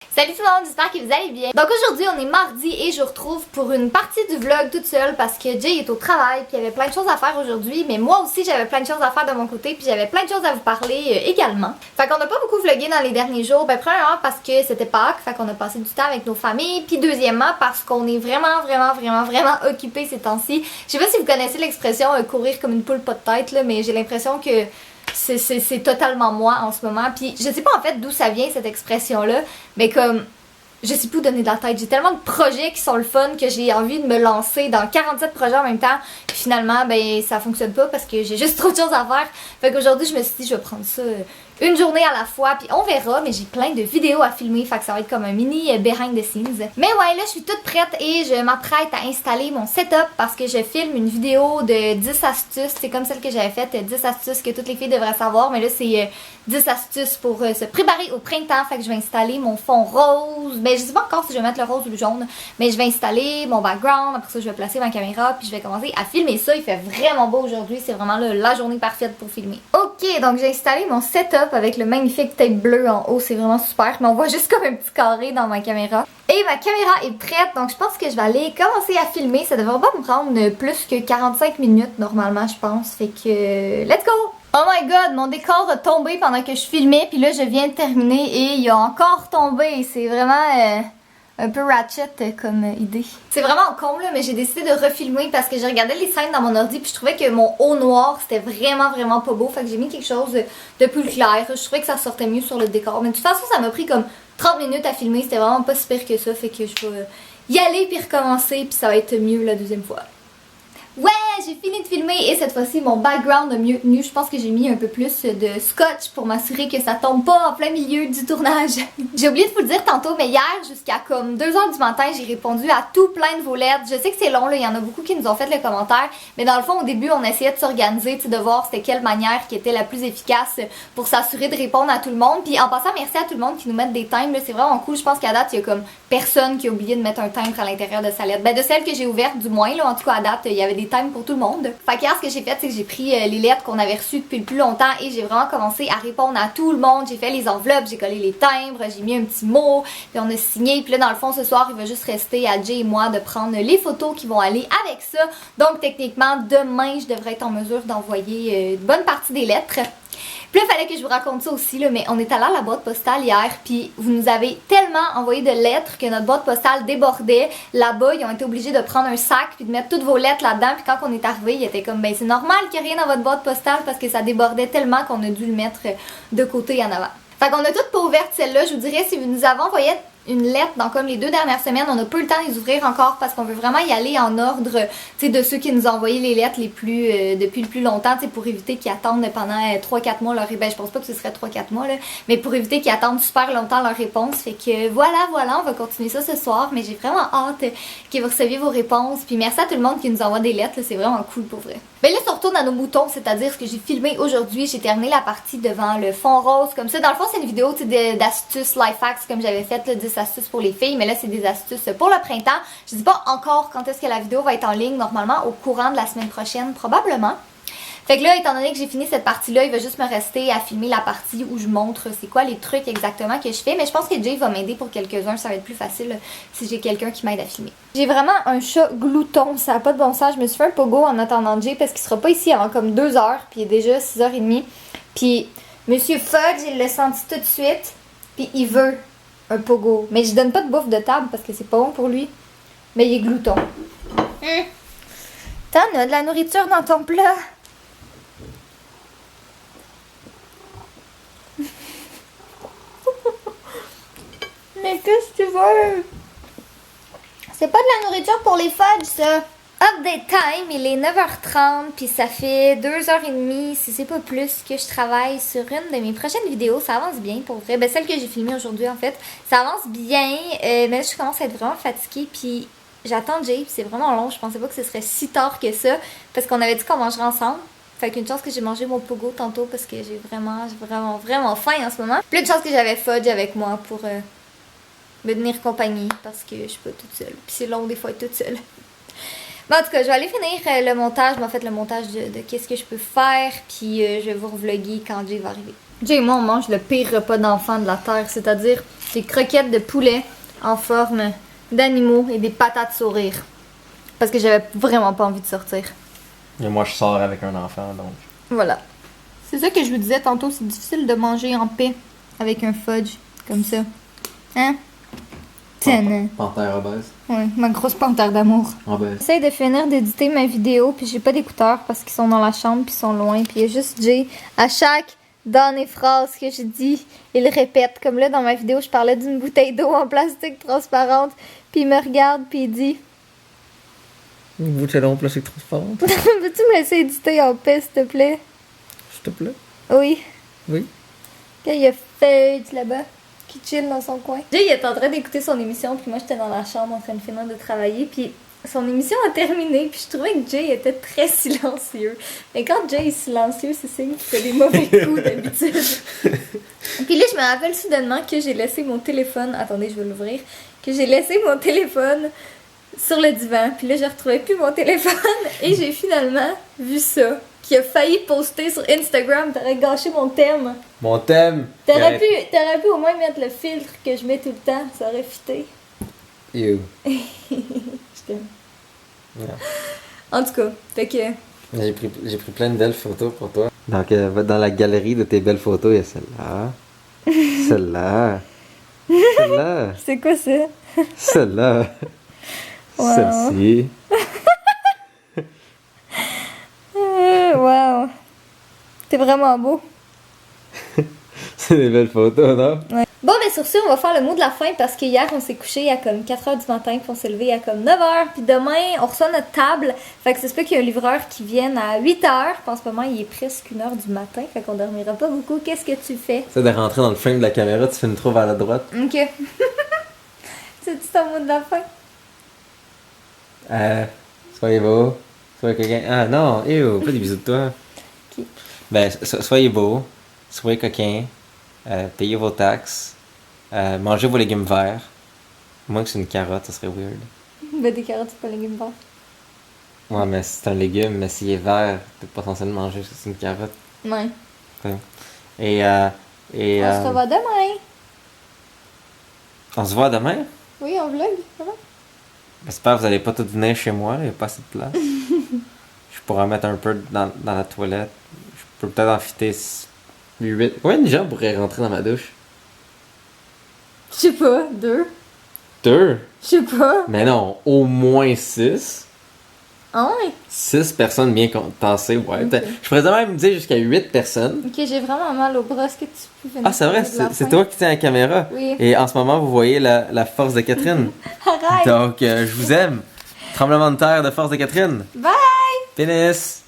Salut tout le monde, j'espère que vous allez bien. Donc aujourd'hui on est mardi et je vous retrouve pour une partie du vlog toute seule parce que Jay est au travail puis il y avait plein de choses à faire aujourd'hui, mais moi aussi j'avais plein de choses à faire de mon côté puis j'avais plein de choses à vous parler également. Fait qu'on n'a pas beaucoup vlogué dans les derniers jours, premièrement parce que c'était Pâques, fait qu'on a passé du temps avec nos familles, puis deuxièmement parce qu'on est vraiment occupés ces temps-ci. Je sais pas si vous connaissez l'expression courir comme une poule pas de tête là, mais j'ai l'impression que c'est totalement moi en ce moment. Puis je sais pas en fait d'où ça vient cette expression là, mais comme je sais plus où donner de la tête. J'ai tellement de projets qui sont le fun que j'ai envie de me lancer dans 47 projets en même temps. Puis finalement ça fonctionne pas parce que j'ai juste trop de choses à faire. Fait qu'aujourd'hui je me suis dit je vais prendre ça une journée à la fois, puis on verra, mais j'ai plein de vidéos à filmer, fait que ça va être comme un mini behind the scenes. Mais ouais, là je suis toute prête et je m'apprête à installer mon setup parce que je filme une vidéo de 10 astuces, c'est comme celle que j'avais faite, 10 astuces que toutes les filles devraient savoir, mais là c'est 10 astuces pour se préparer au printemps, fait que je vais installer mon fond rose, mais je sais pas encore si je vais mettre le rose ou le jaune, mais je vais installer mon background, après ça je vais placer ma caméra, puis je vais commencer à filmer ça. Il fait vraiment beau aujourd'hui, c'est vraiment là, la journée parfaite pour filmer. Ok, donc j'ai installé mon setup avec le magnifique tape bleu en haut, c'est vraiment super, mais on voit juste comme un petit carré dans ma caméra. Et ma caméra est prête, donc je pense que je vais aller commencer à filmer. Ça devrait pas me prendre plus que 45 minutes normalement, je pense, fait que let's go! Oh my god, mon décor a tombé pendant que je filmais, puis là je viens de terminer et il a encore tombé. C'est vraiment un peu ratchet comme idée. C'est vraiment con là, mais j'ai décidé de refilmer parce que j'ai regardé les scènes dans mon ordi puis je trouvais que mon haut noir c'était vraiment pas beau. Fait que j'ai mis quelque chose de plus clair. Je trouvais que ça sortait mieux sur le décor. Mais de toute façon, ça m'a pris comme 30 minutes à filmer. C'était vraiment pas si pire que ça. Fait que je vais y aller puis recommencer puis ça va être mieux la deuxième fois. Ouais, j'ai fini de filmer et cette fois-ci mon background a mieux tenu. Je pense que j'ai mis un peu plus de scotch pour m'assurer que ça tombe pas en plein milieu du tournage. J'ai oublié de vous le dire tantôt, mais hier jusqu'à comme 2h du matin, j'ai répondu à tout plein de vos lettres. Je sais que c'est long, là, il y en a beaucoup qui nous ont fait le commentaire, mais dans le fond au début on essayait de s'organiser, de voir c'était quelle manière qui était la plus efficace pour s'assurer de répondre à tout le monde. Puis en passant, merci à tout le monde qui nous met des timbres, c'est vraiment cool. Je pense qu'à date il y a comme personne qui a oublié de mettre un timbre à l'intérieur de sa lettre. De celle que j'ai ouverte du moins, là, en tout cas à date, il y avait des timbres pour tout le monde. Fait qu'hier, ce que j'ai fait, c'est que j'ai pris les lettres qu'on avait reçues depuis le plus longtemps et j'ai vraiment commencé à répondre à tout le monde. J'ai fait les enveloppes, j'ai collé les timbres, j'ai mis un petit mot, puis on a signé. Puis là, dans le fond, ce soir, il va juste rester à Jay et moi de prendre les photos qui vont aller avec ça. Donc, techniquement, demain, je devrais être en mesure d'envoyer une bonne partie des lettres. Puis là, il fallait que je vous raconte ça aussi, là, mais on est allé à la boîte postale hier, puis vous nous avez tellement envoyé de lettres que notre boîte postale débordait. Là-bas, ils ont été obligés de prendre un sac puis de mettre toutes vos lettres là-dedans. Puis quand on est arrivé, il était comme, c'est normal qu'il n'y ait rien dans votre boîte postale parce que ça débordait tellement qu'on a dû le mettre de côté en avant. Fait qu'on a toutes pas ouvertes celle-là. Je vous dirais, si vous nous avez envoyé une lettre dans comme les 2 dernières semaines, on n'a pas eu le temps de les ouvrir encore parce qu'on veut vraiment y aller en ordre de ceux qui nous ont envoyé les lettres les plus depuis le plus longtemps, pour éviter qu'ils attendent pendant 3-4 mois leur réponse. Je pense pas que ce serait 3-4 mois là, mais pour éviter qu'ils attendent super longtemps leur réponse. Fait que voilà, on va continuer ça ce soir, mais j'ai vraiment hâte que vous receviez vos réponses. Puis merci à tout le monde qui nous envoie des lettres, c'est vraiment cool pour vrai. Ben là, si on retourne à nos moutons, c'est-à-dire ce que j'ai filmé aujourd'hui, j'ai terminé la partie devant le fond rose comme ça. Dans le fond, c'est une vidéo d'astuces life hacks comme j'avais fait, 10 astuces pour les filles, mais là c'est des astuces pour le printemps. Je dis pas encore quand est-ce que la vidéo va être en ligne, normalement au courant de la semaine prochaine probablement. Fait que là, étant donné que j'ai fini cette partie-là, il va juste me rester à filmer la partie où je montre c'est quoi les trucs exactement que je fais. Mais je pense que Jay va m'aider pour quelques-uns, ça va être plus facile si j'ai quelqu'un qui m'aide à filmer. J'ai vraiment un chat glouton, ça n'a pas de bon sens. Je me suis fait un pogo en attendant Jay parce qu'il sera pas ici avant comme 2 heures, puis il est déjà 6h30. Puis Monsieur Fudge, il l'a senti tout de suite, puis il veut un pogo. Mais je donne pas de bouffe de table parce que c'est pas bon pour lui. Mais il est glouton. T'en as de la nourriture dans ton plat. Mais qu'est-ce que tu veux? C'est pas de la nourriture pour les fudges, ça. Update time, il est 9h30, puis ça fait 2h30, si c'est pas plus, que je travaille sur une de mes prochaines vidéos. Ça avance bien, pour vrai. Celle que j'ai filmée aujourd'hui, en fait. Ça avance bien, mais là, je commence à être vraiment fatiguée, puis j'attends Jay, puis c'est vraiment long. Je pensais pas que ce serait si tard que ça, parce qu'on avait dit qu'on mangerait ensemble. Fait qu'une chance que j'ai mangé mon pogo tantôt, parce que j'ai vraiment faim en ce moment. Puis une chance que j'avais Fudge avec moi pour me tenir compagnie, parce que je suis pas toute seule. Puis c'est long des fois être toute seule. Mais en tout cas, je vais aller finir le montage, mais en fait le montage de qu'est-ce que je peux faire, puis je vais vous revlogger quand Jay va arriver. Jay et moi, on mange le pire repas d'enfant de la terre, c'est-à-dire des croquettes de poulet en forme d'animaux et des patates sourires. Parce que j'avais vraiment pas envie de sortir. Et moi, je sors avec un enfant, donc. Voilà. C'est ça que je vous disais tantôt, c'est difficile de manger en paix avec un fudge comme ça. Hein? Tiens. Panthère obèse. Ouais, ma grosse panthère d'amour. Obèse. J'essaie de finir d'éditer ma vidéo, puis j'ai pas d'écouteurs parce qu'ils sont dans la chambre, puis ils sont loin, puis il y a juste Jay. À chaque dernière phrase que je dis, il répète. Comme là, dans ma vidéo, je parlais d'une bouteille d'eau en plastique transparente, puis il me regarde, puis il dit Une bouteille d'eau en plastique transparente. Peux-tu me laisser éditer en paix, s'il te plaît? S'il te plaît. Oui. Oui. Là, il y a Fudge là-bas qui chill dans son coin. Jay, il est en train d'écouter son émission, puis moi, j'étais dans la chambre en train de finir de travailler, puis son émission a terminé, puis je trouvais que Jay était très silencieux. Mais quand Jay est silencieux, c'est signe qu'il fait des mauvais coups d'habitude. Puis là, je me rappelle soudainement que j'ai laissé mon téléphone... Attendez, je vais l'ouvrir. Que j'ai laissé mon téléphone sur le divan. Puis là, je retrouvais plus mon téléphone. Et j'ai finalement vu ça. Qui a failli poster sur Instagram. T'aurais gâché mon thème. Mon thème. T'aurais pu au moins mettre le filtre que je mets tout le temps. Ça aurait fité. Ew. Je t'aime. Yeah. En tout cas, fait que... J'ai pris plein de belles photos pour toi. Donc, dans la galerie de tes belles photos, il y a celle-là. Celle-là. Celle-là. C'est quoi ça? Celle-là. Wow. Celle-ci. Wow. T'es vraiment beau. C'est des belles photos, non? Ouais. Bon, mais sur ce, on va faire le mot de la fin parce que hier, on s'est couché à comme 4h du matin, puis on s'est levé à comme 9h, puis demain, on reçoit notre table. Fait que c'est pas qu'il y a un livreur qui vienne à 8h, puis en ce moment, il est presque 1h du matin, fait qu'on dormira pas beaucoup. Qu'est-ce que tu fais? C'est de rentrer dans le frame de la caméra, tu fais une trou vers la droite. Ok. C'est-tu ton mot de la fin? Soyez beau. Soyez coquin. Ah non, pas des bisous de toi. Ok. Ben, soyez beau, soyez coquin, payez vos taxes, mangez vos légumes verts. À moins que c'est une carotte, ça serait weird. Ben, des carottes, c'est pas légumes verts. Ouais, mais c'est un légume, mais s'il est vert, t'es pas censé le manger, parce que c'est une carotte. Ouais. Ouais. Et On se revoit demain. on se voit demain? Oui, en vlog. Voilà. J'espère que vous allez pas tout venir chez moi, il n'y a pas assez de place. Je pourrais mettre un peu dans la toilette. Je peux peut-être en fitter 8. Combien de gens pourraient rentrer dans ma douche? Je sais pas, 2. 2? Je sais pas. Mais non, au moins 6. Ah ouais? 6 personnes bien tassées, ouais. Ok. Je pourrais même dire jusqu'à 8 personnes. Ok, j'ai vraiment mal au bras. Est-ce que tu peux venir? Ah, c'est vrai, c'est toi qui tiens la caméra. Oui. Et en ce moment, vous voyez la force de Catherine. Arrête! Donc, je vous aime. Tremblement de terre de force de Catherine. Bye! Pénis!